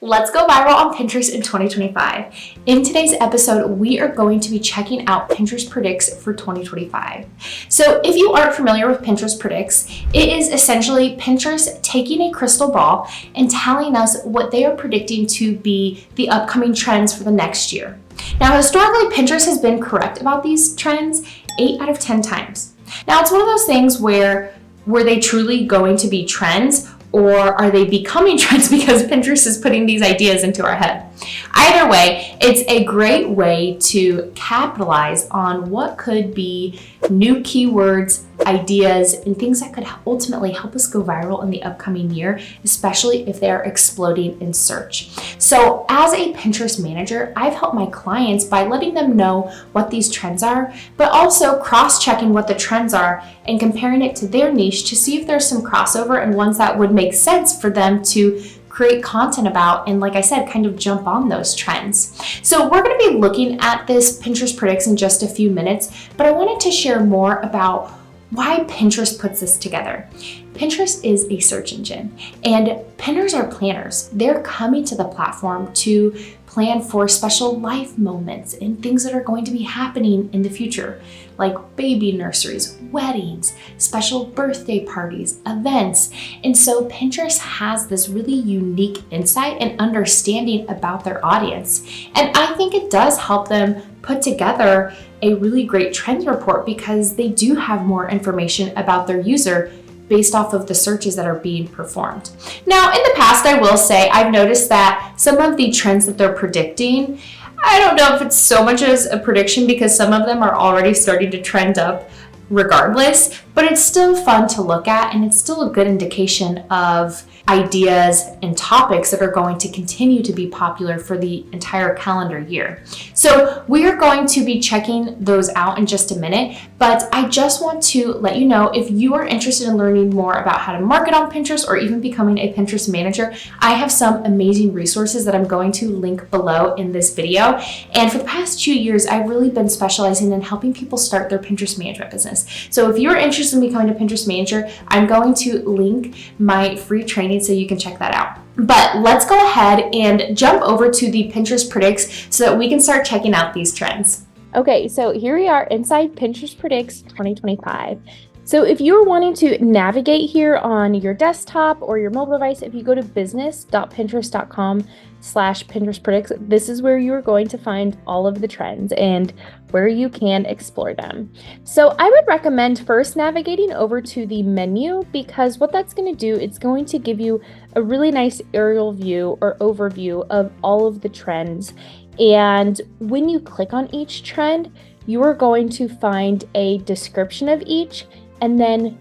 Let's go viral on Pinterest in 2025. In today's episode, we are going to be checking out Pinterest Predicts for 2025. So if you aren't familiar with Pinterest Predicts, it is essentially Pinterest taking a crystal ball and telling us what they are predicting to be the upcoming trends for the next year. Now, historically, Pinterest has been correct about these trends 8 out of 10 times. Now, it's one of those things where were they truly going to be trends, or are they becoming trends because Pinterest is putting these ideas into our head? Either way, it's a great way to capitalize on what could be new keywords, ideas, and things that could ultimately help us go viral in the upcoming year, especially if they're exploding in search. So as a Pinterest manager, I've helped my clients by letting them know what these trends are, but also cross-checking what the trends are and comparing it to their niche to see if there's some crossover and ones that would make sense for them to create content about, and like I said, kind of jump on those trends. So we're going to be looking at this Pinterest Predicts in just a few minutes, but I wanted to share more about why Pinterest puts this together. Pinterest is a search engine, and pinners are planners. They're coming to the platform to plan for special life moments and things that are going to be happening in the future, like baby nurseries, weddings, special birthday parties, events. And so Pinterest has this really unique insight and understanding about their audience. And I think it does help them put together a really great trend report because they do have more information about their user based off of the searches that are being performed. Now, in the past, I will say I've noticed that some of the trends that they're predicting, I don't know if it's so much as a prediction because some of them are already starting to trend up regardless, but it's still fun to look at and it's still a good indication of ideas and topics that are going to continue to be popular for the entire calendar year. So we are going to be checking those out in just a minute, but I just want to let you know if you are interested in learning more about how to market on Pinterest or even becoming a Pinterest manager, I have some amazing resources that I'm going to link below in this video. And for the past 2 years, I've really been specializing in helping people start their Pinterest management business. So if you're interested in becoming a Pinterest manager, I'm going to link my free training so you can check that out. But let's go ahead and jump over to the Pinterest Predicts so that we can start checking out these trends. Okay, so here we are inside Pinterest Predicts 2025. So if you're wanting to navigate here on your desktop or your mobile device, if you go to business.pinterest.com/Pinterest Predicts, this is where you are going to find all of the trends and where you can explore them. So I would recommend first navigating over to the menu because what that's going to do, it's going to give you a really nice aerial view or overview of all of the trends. And when you click on each trend, you are going to find a description of each and then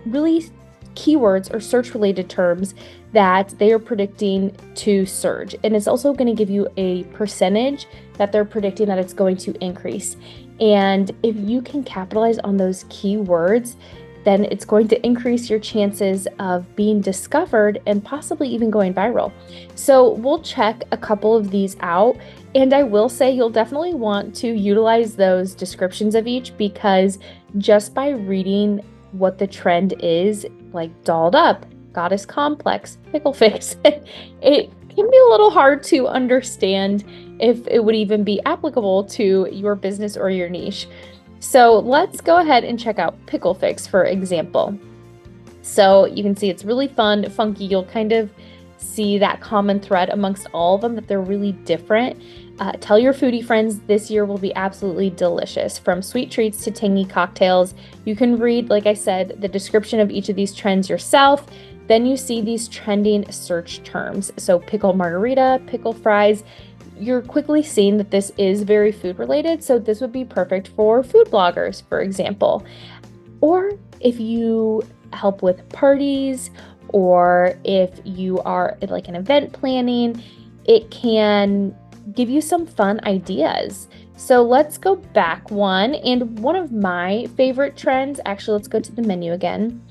really keywords or search related terms that they are predicting to surge. And it's also going to give you a percentage that they're predicting that it's going to increase. And if you can capitalize on those keywords, then it's going to increase your chances of being discovered and possibly even going viral. So we'll check a couple of these out. And I will say you'll definitely want to utilize those descriptions of each because just by reading what the trend is, like dolled up, goddess complex, pickle face, it can be a little hard to understand if it would even be applicable to your business or your niche. So let's go ahead and check out pickle fix, for example. So you can see it's really fun, funky. You'll kind of see that common thread amongst all of them, that they're really different. Tell your foodie friends this year will be absolutely delicious. From sweet treats to tangy cocktails. You can read, like I said, the description of each of these trends yourself. Then you see these trending search terms. So pickle margarita, pickle fries. You're quickly seeing that this is very food related. So this would be perfect for food bloggers, for example. Or if you help with parties, or if you are like an event planning, it can give you some fun ideas. So let's go back one. And one of my favorite trends, actually, let's go to the menu again,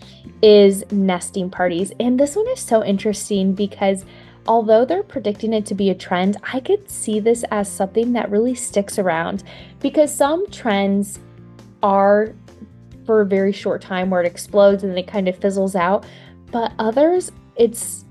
is nesting parties. And this one is so interesting because although they're predicting it to be a trend, I could see this as something that really sticks around because some trends are for a very short time where it explodes and then it kind of fizzles out. But others, it's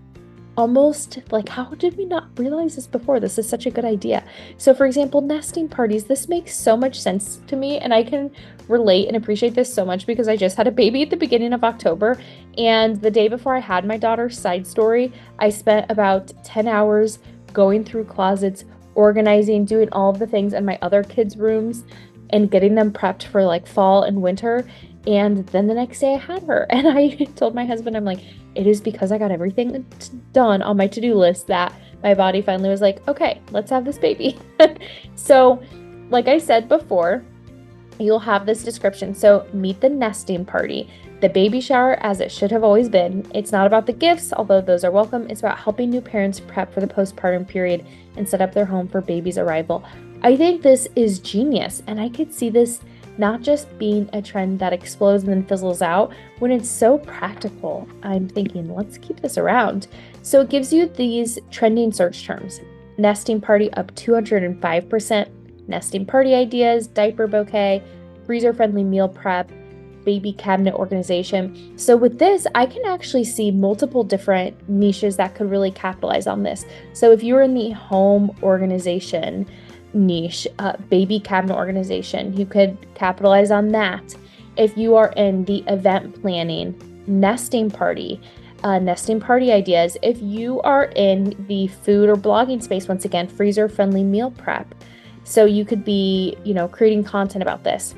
almost like, how did we not realize this before? This is such a good idea. So for example, nesting parties, this makes so much sense to me, and I can relate and appreciate this so much because I just had a baby at the beginning of October, and the day before I had my daughter's side story, I spent about 10 hours going through closets, organizing, doing all of the things in my other kids' rooms and getting them prepped for like fall and winter. And then the next day I had her, and I told my husband, I'm like, it is because I got everything done on my to-do list that my body finally was like, okay, let's have this baby. So like I said before, you'll have this description. So meet the nesting party, the baby shower as it should have always been. It's not about the gifts, although those are welcome. It's about helping new parents prep for the postpartum period and set up their home for baby's arrival. I think this is genius, and I could see this not just being a trend that explodes and then fizzles out. When it's so practical, I'm thinking, let's keep this around. So it gives you these trending search terms: nesting party up 205%, nesting party ideas, diaper bouquet, freezer-friendly meal prep, baby cabinet organization. So with this, I can actually see multiple different niches that could really capitalize on this. So if you're in the home organization niche, baby cabinet organization, you could capitalize on that. If you are in the event planning, nesting party ideas. If you are in the food or blogging space, once again, freezer friendly meal prep. So you could be, creating content about this.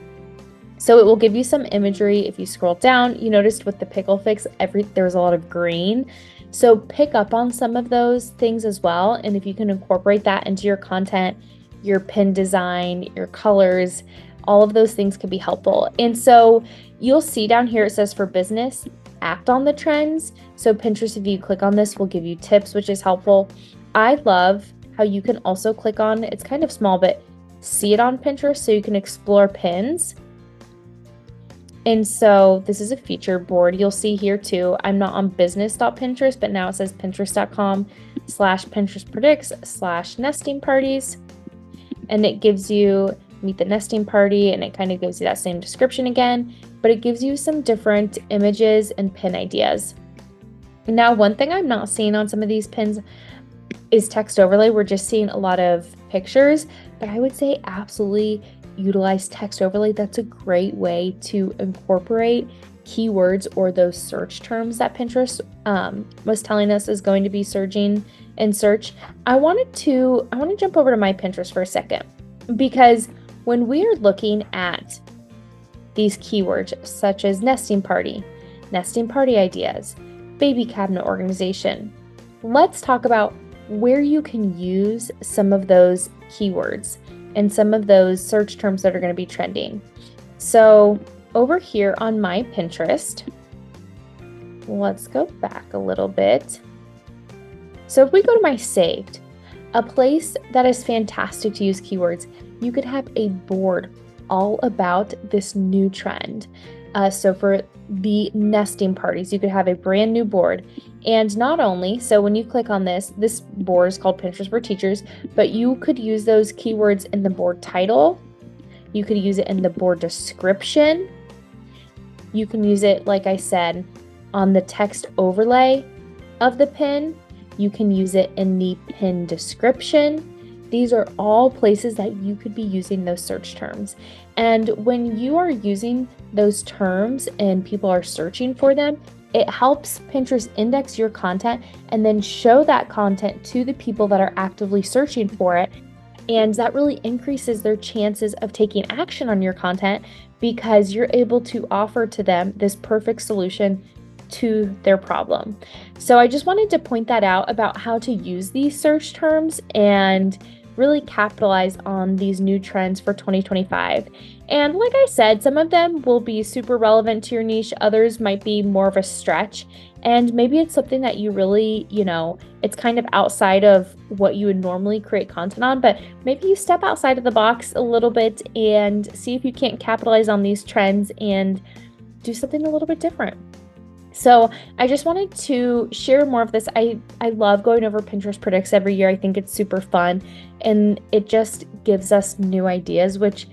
So it will give you some imagery. If you scroll down, you noticed with the pickle fix, there's a lot of green. So pick up on some of those things as well. And if you can incorporate that into your content, your pin design, your colors, all of those things could be helpful. And so you'll see down here, it says for business, act on the trends. So Pinterest, if you click on this, will give you tips, which is helpful. I love how you can also click on, it's kind of small, but see it on Pinterest so you can explore pins. And so this is a feature board. You'll see here too, I'm not on business.pinterest, but now it says pinterest.com/pinterestpredicts/nesting parties. And it gives you meet the nesting party, and it kind of gives you that same description again, but it gives you some different images and pin ideas. Now, one thing I'm not seeing on some of these pins is text overlay. We're just seeing a lot of pictures, but I would say absolutely utilize text overlay. That's a great way to incorporate keywords or those search terms that Pinterest was telling us is going to be surging in search. I want to jump over to my Pinterest for a second, because when we are looking at these keywords such as nesting party ideas, baby cabinet organization, let's talk about where you can use some of those keywords and some of those search terms that are going to be trending. So over here on my Pinterest, let's go back a little bit. So if we go to my saved, a place that is fantastic to use keywords, you could have a board all about this new trend. So for the nesting parties, you could have a brand new board. And not only, so when you click on this board is called Pinterest for Teachers, but you could use those keywords in the board title. You could use it in the board description. You can use it, like I said, on the text overlay of the pin. You can use it in the pin description. These are all places that you could be using those search terms. And when you are using those terms and people are searching for them, it helps Pinterest index your content and then show that content to the people that are actively searching for it. And that really increases their chances of taking action on your content, because you're able to offer to them this perfect solution to their problem. So I just wanted to point that out about how to use these search terms and really capitalize on these new trends for 2025. And like I said, some of them will be super relevant to your niche. Others might be more of a stretch. And maybe it's something that you really, it's kind of outside of what you would normally create content on, but maybe you step outside of the box a little bit and see if you can't capitalize on these trends and do something a little bit different. So I just wanted to share more of this. I love going over Pinterest Predicts every year. I think it's super fun, and it just gives us new ideas, which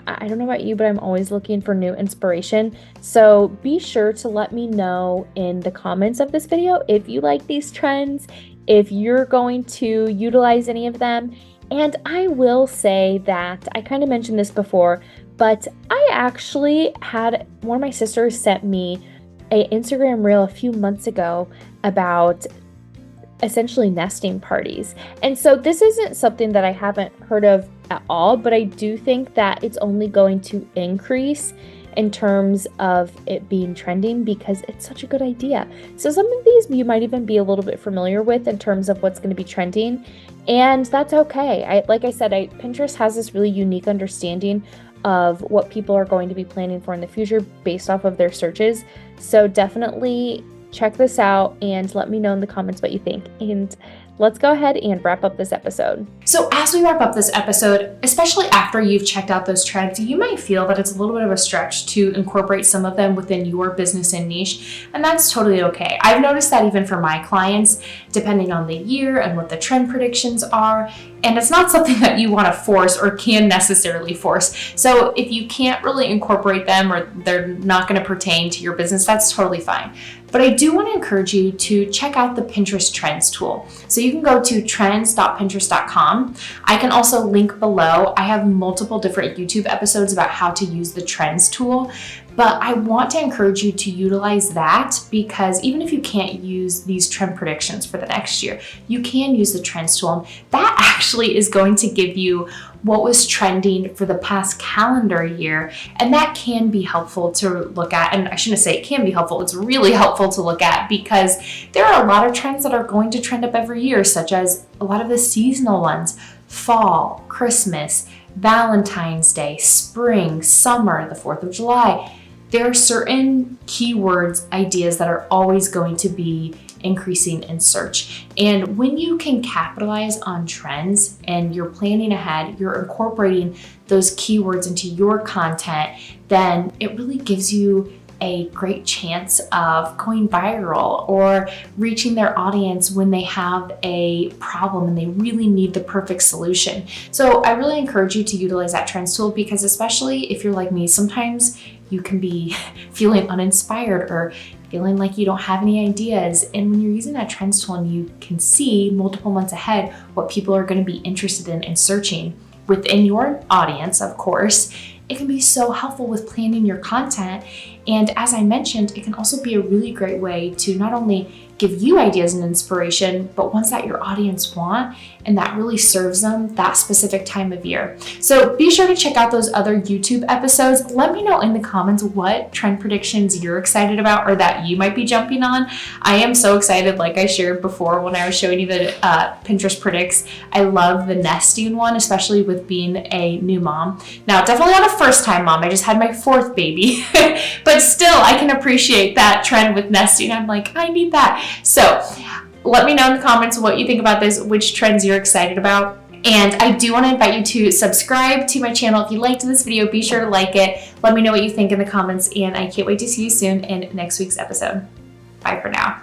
I don't know about you, but I'm always looking for new inspiration. So be sure to let me know in the comments of this video if you like these trends if you're going to utilize any of them. And I will say that I kind of mentioned this before, but I actually had one of my sisters sent me an Instagram reel a few months ago about essentially nesting parties. And so this isn't something that I haven't heard of at all, but I do think that it's only going to increase in terms of it being trending because it's such a good idea. So some of these you might even be a little bit familiar with in terms of what's going to be trending, and that's okay. Like I said, Pinterest has this really unique understanding of what people are going to be planning for in the future based off of their searches. So definitely check this out and let me know in the comments what you think. And let's go ahead and wrap up this episode. So as we wrap up this episode, especially after you've checked out those trends, you might feel that it's a little bit of a stretch to incorporate some of them within your business and niche, and that's totally okay. I've noticed that even for my clients, depending on the year and what the trend predictions are, and it's not something that you want to force or can necessarily force. So if you can't really incorporate them or they're not going to pertain to your business, that's totally fine. But I do want to encourage you to check out the Pinterest Trends tool. So you can go to trends.pinterest.com. I can also link below. I have multiple different YouTube episodes about how to use the Trends tool. But I want to encourage you to utilize that because even if you can't use these trend predictions for the next year, you can use the Trends tool. And that actually is going to give you what was trending for the past calendar year. And that can be helpful to look at. And I shouldn't say it can be helpful, it's really helpful to look at because there are a lot of trends that are going to trend up every year, such as a lot of the seasonal ones, fall, Christmas, Valentine's Day, spring, summer, the 4th of July. There are certain keywords, ideas that are always going to be increasing in search. And when you can capitalize on trends and you're planning ahead, you're incorporating those keywords into your content, then it really gives you a great chance of going viral or reaching their audience when they have a problem and they really need the perfect solution. So I really encourage you to utilize that Trends tool because especially if you're like me, sometimes you can be feeling uninspired or feeling like you don't have any ideas. And when you're using that Trends tool and you can see multiple months ahead what people are going to be interested in and searching within your audience, of course, it can be so helpful with planning your content. And as I mentioned, it can also be a really great way to not only give you ideas and inspiration, but ones that your audience want and that really serves them that specific time of year. So be sure to check out those other YouTube episodes. Let me know in the comments what trend predictions you're excited about or that you might be jumping on. I am so excited, like I shared before when I was showing you the Pinterest predicts. I love the nesting one, especially with being a new mom. Now, definitely not a first-time mom. I just had my 4th baby, but still I can appreciate that trend with nesting. I'm like, I need that. So let me know in the comments what you think about this, which trends you're excited about. And I do want to invite you to subscribe to my channel. If you liked this video, be sure to like it. Let me know what you think in the comments, and I can't wait to see you soon in next week's episode. Bye for now.